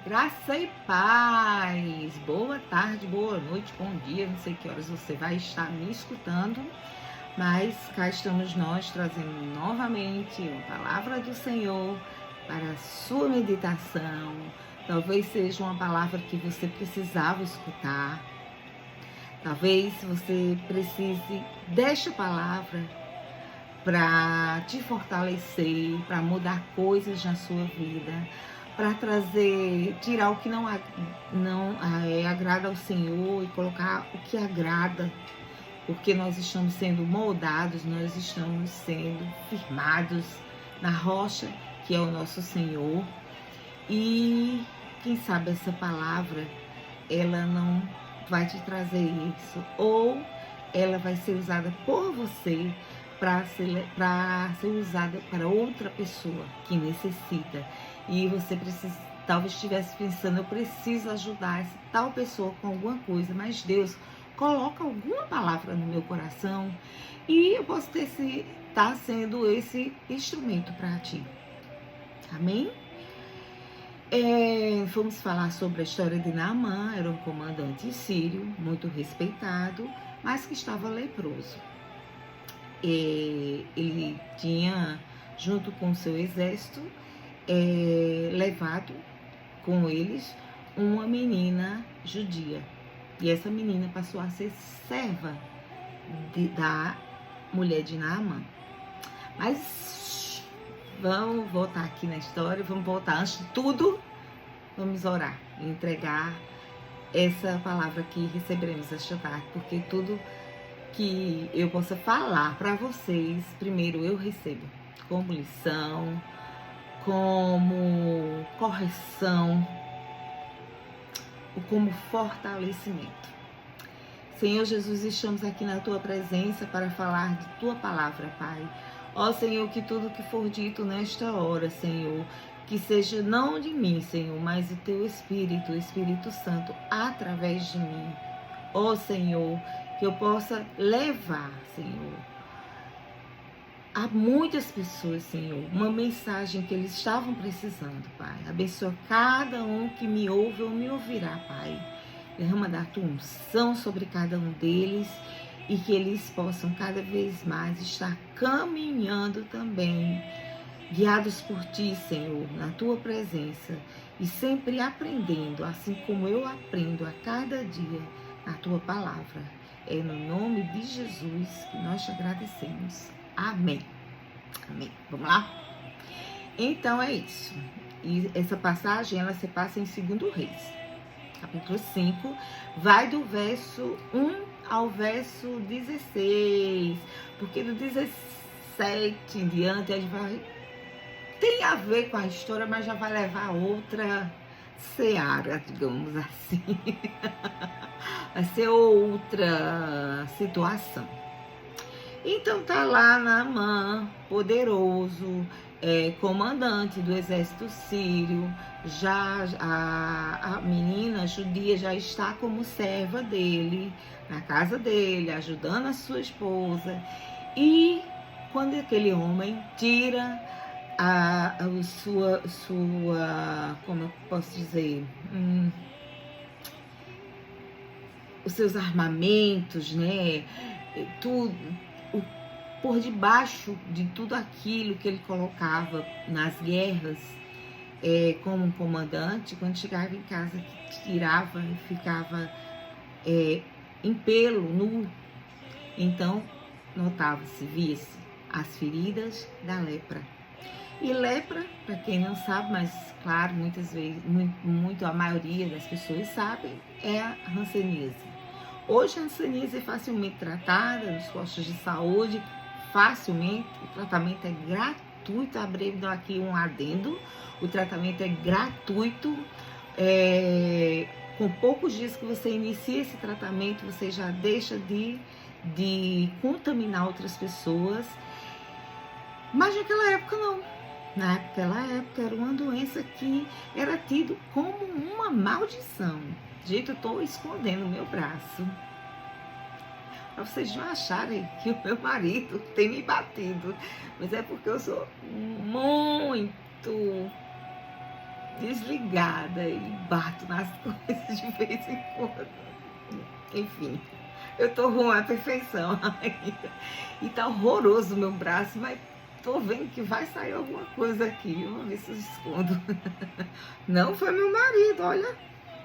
Graça e paz, boa tarde, boa noite, bom dia, não sei que horas você vai estar me escutando, mas cá estamos nós trazendo novamente uma palavra do Senhor para a sua meditação. Talvez seja uma palavra que você precisava escutar, talvez você precise desta palavra para te fortalecer, para mudar coisas na sua vida, para tirar o que não agrada ao Senhor e colocar o que agrada, porque nós estamos sendo moldados, nós estamos sendo firmados na rocha que é o nosso Senhor. E quem sabe essa palavra, ela não vai te trazer isso, ou ela vai ser usada por você para ser usada para outra pessoa que necessita. E você precisa, talvez estivesse pensando, eu preciso ajudar essa tal pessoa com alguma coisa, mas Deus coloca alguma palavra no meu coração e eu posso estar sendo esse instrumento para ti. Amém? Vamos falar sobre a história de Naamã. Era um comandante sírio, muito respeitado, mas que estava leproso. Ele tinha, junto com seu exército, levado com eles uma menina judia. E essa menina passou a ser serva da mulher de Naamã. Mas vamos voltar aqui na história, vamos voltar antes de tudo, vamos orar e entregar essa palavra que receberemos esta tarde, porque tudo que eu possa falar para vocês, primeiro eu recebo como lição, como correção, ou como fortalecimento. Senhor Jesus, estamos aqui na Tua presença para falar de Tua palavra, Pai. Ó Senhor, que tudo que for dito nesta hora, Senhor, que seja não de mim, Senhor, mas do Teu Espírito, o Espírito Santo, através de mim. Ó Senhor, que eu possa levar, Senhor, a muitas pessoas, Senhor, uma mensagem que eles estavam precisando, Pai. Abençoa cada um que me ouve ou me ouvirá, Pai. Derrama da Tua unção sobre cada um deles e que eles possam cada vez mais estar caminhando também, guiados por Ti, Senhor, na Tua presença e sempre aprendendo, assim como eu aprendo a cada dia na Tua palavra. É no nome de Jesus que nós te agradecemos. Amém. Amém. Vamos lá? Então é isso. E essa passagem, ela se passa em 2 Reis, capítulo 5, vai do verso 1 ao verso 16, porque do 17 em diante a gente tem a ver com a história, mas já vai levar a outra seara, digamos assim. Vai ser outra situação. Então tá lá Naamã, poderoso, comandante do exército sírio. Já a menina judia já está como serva dele, na casa dele, ajudando a sua esposa. E quando aquele homem tira a sua como eu posso dizer, os seus armamentos, né? Tudo, por debaixo de tudo aquilo que ele colocava nas guerras, como um comandante, quando chegava em casa, tirava e ficava em pelo, nu. Então, notava-se, via-se as feridas da lepra. E lepra, para quem não sabe, mas claro, muitas vezes, muito a maioria das pessoas sabem, é a hanseníase. Hoje a hanseníase é facilmente tratada nos postos de saúde, facilmente, o tratamento é gratuito, abrindo aqui um adendo, o tratamento é gratuito, com poucos dias que você inicia esse tratamento, você já deixa de contaminar outras pessoas, mas naquela época não. Naquela época era uma doença que era tido como uma maldição. Gente, eu estou escondendo o meu braço, para vocês não acharem que o meu marido tem me batido, mas é porque eu sou muito desligada e bato nas coisas de vez em quando. Enfim, eu tô ruim à perfeição ainda. E tá horroroso o meu braço, mas tô vendo que vai sair alguma coisa aqui. Eu vou ver se eu escondo. Não foi meu marido, olha.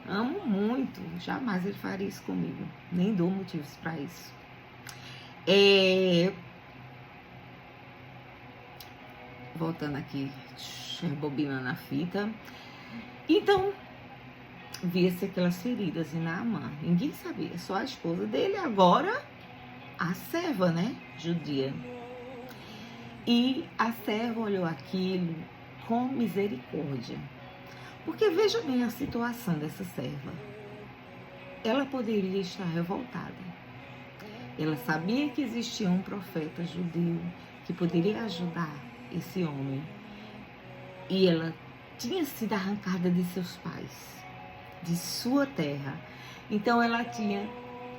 Amo muito. Jamais ele faria isso comigo. Nem dou motivos pra isso. Voltando aqui, rebobinando a fita. Então, via-se aquelas feridas em Naamã. Ninguém sabia, só a esposa dele, agora a serva, né, judia. E a serva olhou aquilo com misericórdia. Porque veja bem a situação dessa serva. Ela poderia estar revoltada. Ela sabia que existia um profeta judeu que poderia ajudar esse homem. E ela tinha sido arrancada de seus pais, de sua terra. Então ela tinha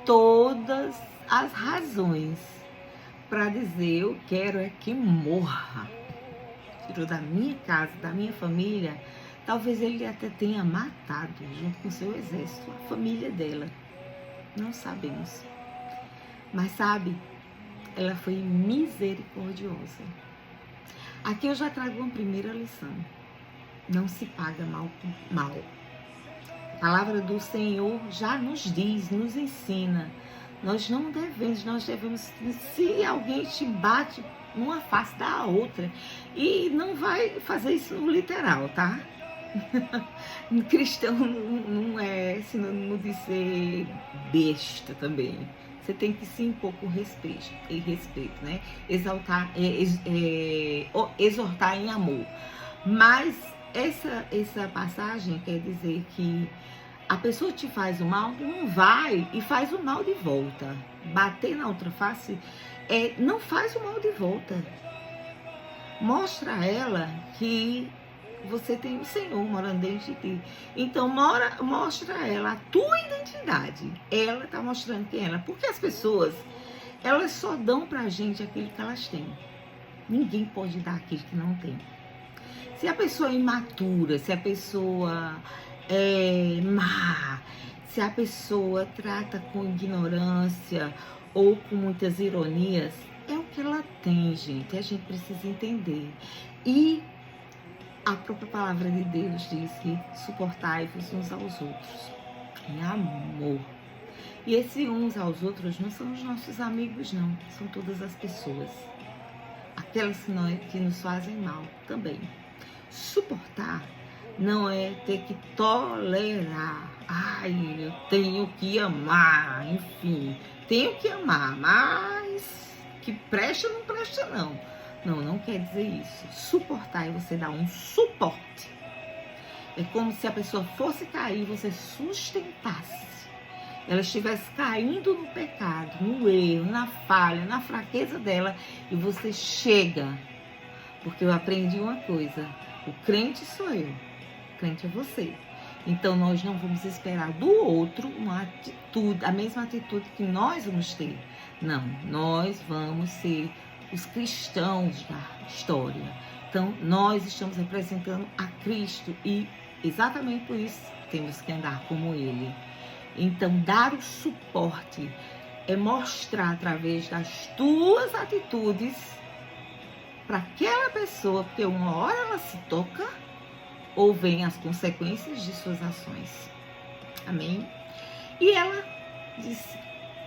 todas as razões para dizer: eu quero é que morra. Tirou da minha casa, da minha família. Talvez ele até tenha matado, junto com seu exército, a família dela. Não sabemos. Mas sabe, ela foi misericordiosa. Aqui eu já trago uma primeira lição. Não se paga mal por mal. A palavra do Senhor já nos diz, nos ensina. Nós não devemos, se alguém te bate, uma face da outra. E não vai fazer isso no literal, tá? Cristão não é sinônimo de ser besta também. Você tem que se impor com respeito, né? Exortar em amor. Mas essa passagem quer dizer que a pessoa te faz o mal, não vai e faz o mal de volta. Bater na outra face não faz o mal de volta. Mostra a ela que você tem o Senhor morando dentro de ti. Então mostra a ela a tua identidade. Ela está mostrando quem ela é. Porque as pessoas, elas só dão pra gente aquilo que elas têm. Ninguém pode dar aquilo que não tem. Se a pessoa é imatura, se a pessoa é má, se a pessoa trata com ignorância ou com muitas ironias, é o que ela tem, gente. A gente precisa entender. E a própria palavra de Deus diz que suportai-vos uns aos outros em amor. E esses uns aos outros não são os nossos amigos, não. São todas as pessoas. Aquelas que nos fazem mal também. Suportar não é ter que tolerar. Ai, eu tenho que amar, enfim. Tenho que amar, mas que presta não presta, não. Não quer dizer isso. Suportar é você dar um suporte. É como se a pessoa fosse cair e você sustentasse. Ela estivesse caindo no pecado, no erro, na falha, na fraqueza dela, e você chega. Porque eu aprendi uma coisa: o crente sou eu, o crente é você. Então nós não vamos esperar do outro uma atitude, a mesma atitude que nós vamos ter. Não, nós vamos ser os cristãos da história. Então nós estamos representando a Cristo e exatamente por isso temos que andar como Ele. Então dar o suporte é mostrar através das tuas atitudes para aquela pessoa, porque uma hora ela se toca ou vem as consequências de suas ações. Amém? E ela disse: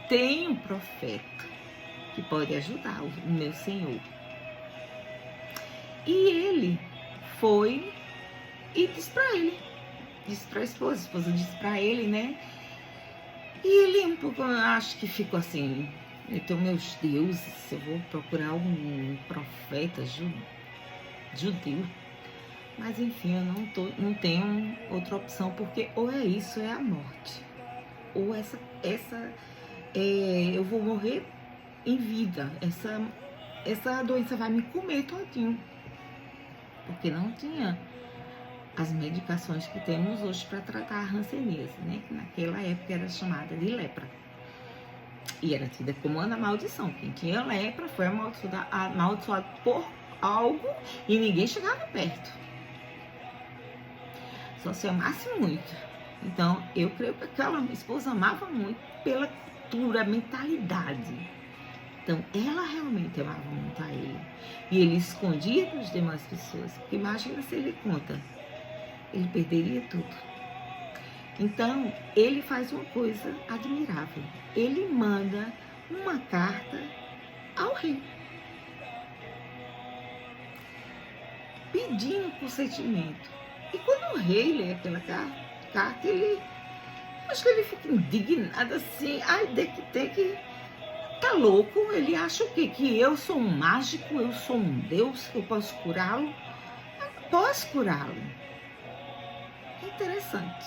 tem um profeta que pode ajudar o meu Senhor. E ele foi e disse para ele, disse para a esposa disse para ele, né? E ele um pouco, acho que ficou assim: então, meus deuses, eu vou procurar um profeta judeu. Mas enfim, eu não tenho outra opção, porque ou é isso, ou é a morte. Ou eu vou morrer em vida. Essa doença vai me comer todinho. Porque não tinha as medicações que temos hoje para tratar a hanseníase, né? Que naquela época era chamada de lepra. E era tida como uma maldição. Quem tinha lepra foi amaldiçoado por algo e ninguém chegava perto. só se amasse muito. Então, eu creio que aquela esposa amava muito pela cultura, mentalidade. Então, ela realmente amava muito a ele. E ele escondia das demais pessoas. Porque imagina se ele conta. Ele perderia tudo. Então, ele faz uma coisa admirável. Ele manda uma carta ao rei. Pedindo consentimento. E quando o rei lê aquela carta, acho que ele fica indignado assim. Ai, tem que... Tá louco? Ele acha o quê? Que eu sou um mágico, eu sou um deus, que eu posso curá-lo? Eu não posso curá-lo. É interessante.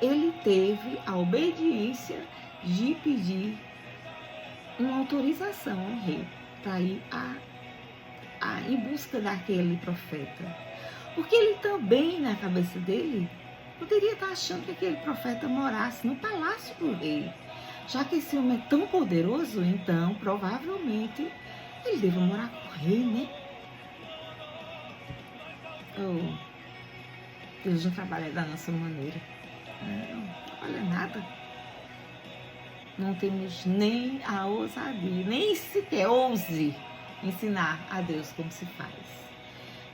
Ele teve a obediência de pedir uma autorização ao rei para ir em busca daquele profeta. Porque ele também, na cabeça dele, poderia estar achando que aquele profeta morasse no palácio do rei. Já que esse homem é tão poderoso, então, provavelmente, ele deve morar com o rei, né? Oh, Deus não trabalha da nossa maneira. Não trabalha nada. Não temos nem a ousadia, nem sequer ouse ensinar a Deus como se faz.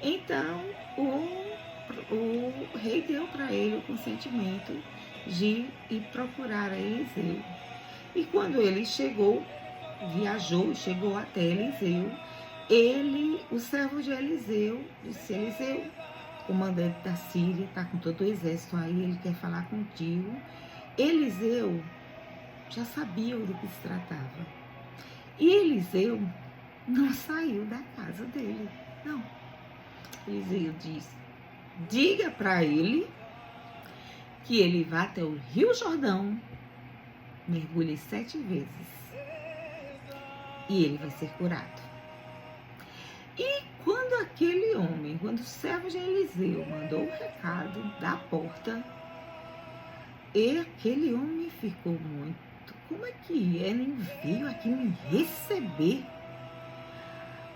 Então, o rei deu para ele o consentimento de ir procurar a Eliseu. E quando ele chegou até Eliseu, o servo de Eliseu, disse: Eliseu, comandante da Síria, está com todo o exército aí, ele quer falar contigo. Eliseu já sabia do que se tratava. E Eliseu não saiu da casa dele, não. Eliseu disse: diga para ele que ele vá até o Rio Jordão, mergulhe 7 vezes e ele vai ser curado. E quando quando o servo de Eliseu mandou o recado da porta, aquele homem ficou muito: como é que ele veio aqui me receber?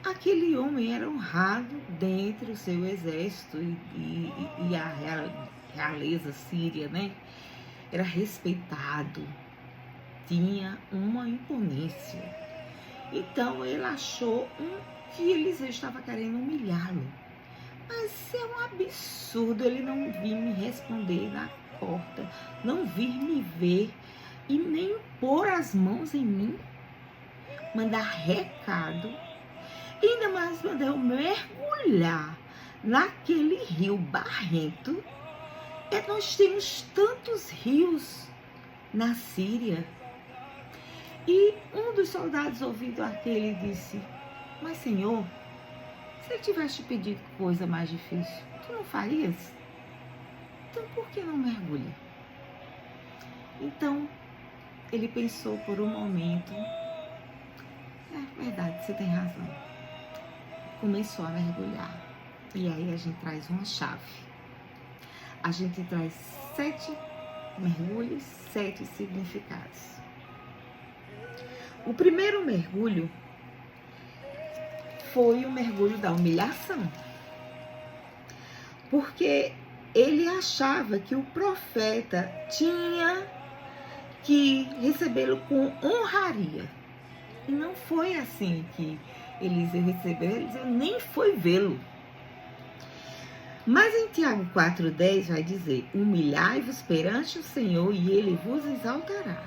Aquele homem era honrado dentro do seu exército e a realeza síria, né? Era respeitado, tinha uma imponência. Então ele achou que Eliseu estava querendo humilhá-lo. Mas é um absurdo ele não vir me responder na porta, não vir me ver e nem pôr as mãos em mim, mandar recado, e ainda mais mandar eu mergulhar naquele rio barrento. Nós temos tantos rios na Síria. E um dos soldados, ouvindo aquele, disse: mas Senhor, se ele tivesse te pedido coisa mais difícil, tu não farias? Então por que não mergulha? Então ele pensou por um momento: é verdade, você tem razão. Começou a mergulhar. E aí a gente traz uma chave. A gente traz 7 mergulhos, 7 significados. O primeiro mergulho foi o mergulho da humilhação. Porque ele achava que o profeta tinha que recebê-lo com honraria. E não foi assim que Eliseu recebeu. Eliseu nem foi vê-lo. Mas em Tiago 4,10 vai dizer: humilhai-vos perante o Senhor e ele vos exaltará.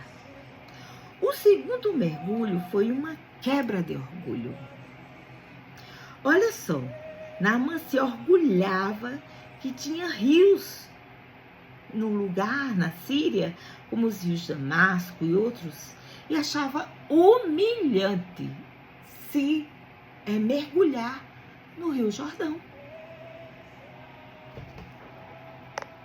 O segundo mergulho foi uma quebra de orgulho. Olha só, Naamã se orgulhava que tinha rios no lugar, na Síria, como os rios de Damasco e outros, e achava humilhante se mergulhar no Rio Jordão.